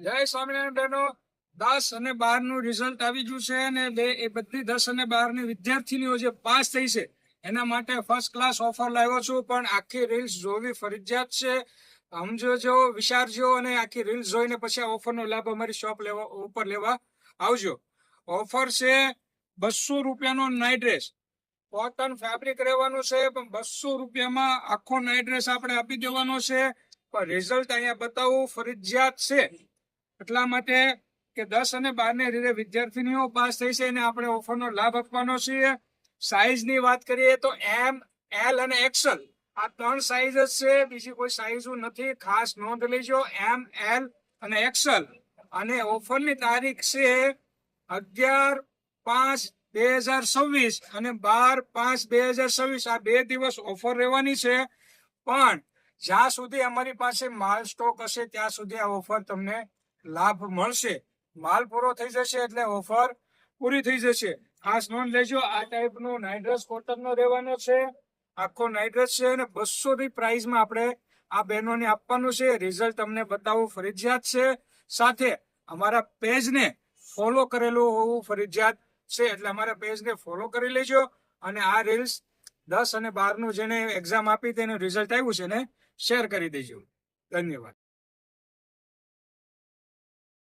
જય સ્વામિનારાયણ બહેનો. 10 અને 12 નું રિઝલ્ટ આવી ગયું છે અને એ બધી 10 અને 12 ની વિદ્યાર્થીનીઓ જે પાસ થઈ છે એના માટે ફર્સ્ટ ક્લાસ ઓફર લાવ્યો છું. પણ આખી રીલ્સ જોવી ફરજિયાત છે. સમજો, વિચારજો અને આખી રીલ્સ જોઈને પછી આ ઓફરનો લાભ અમારી શોપ ઉપર લેવા આવજો. ઓફર છે 200 રૂપિયાનો નાઇટ ડ્રેસ. કોટન ફેબ્રિક રહેવાનું છે, પણ 200 રૂપિયામાં આખો નાઇટ ડ્રેસ આપણે આપી દેવાનો છે. પણ રિઝલ્ટ અહીંયા બતાવવું ફરજિયાત છે. એટલા માટે કે 10 અને 12 ને વિદ્યાર્થીનીઓ પાસ થઈ છે એને આપણે ઓફરનો લાભ આપવાનો છે. સાઈઝની વાત કરીએ તો એમ, એલ અને એક્સેલ આ 3 સાઈઝ જ છે, બીજી કોઈ સાઈઝ નથી. ખાસ નોંધ લેજો, એમ, એલ અને એક્સેલ. અને ઓફરની તારીખ છે 11/5/2026 અને 12/5/2026. આ 2 દિવસ ઓફર રહેવાની છે. પણ જ્યાં સુધી અમારી પાસે માલ સ્ટોક હશે ત્યાં સુધી આ ઓફર તમને લાભ મળશે. માલ પૂરો થઈ જશે એટલે ઓફર પૂરી થઈ જશે. ખાસ નોંધ લેજો. આ ટાઈપનો નાઇટ ડ્રેસ કોટનનો રહેવાનો છે. આખો નાઇટ ડ્રેસ છે અને 200 ની પ્રાઇઝમાં આપણે આ બહેનોને આપવાનું છે. રિઝલ્ટ તમને બતાવવું ફરજિયાત છે. સાથે અમારા પેજને ફોલો કરેલું હોવું ફરજિયાત છે. એટલે અમારા પેજને ફોલો કરી લેજો અને આ રીલ્સ 10 અને 12 નું જેને એક્ઝામ આપી તેનું રિઝલ્ટ આવ્યું છે ને શેર કરી દેજો. ધન્યવાદ.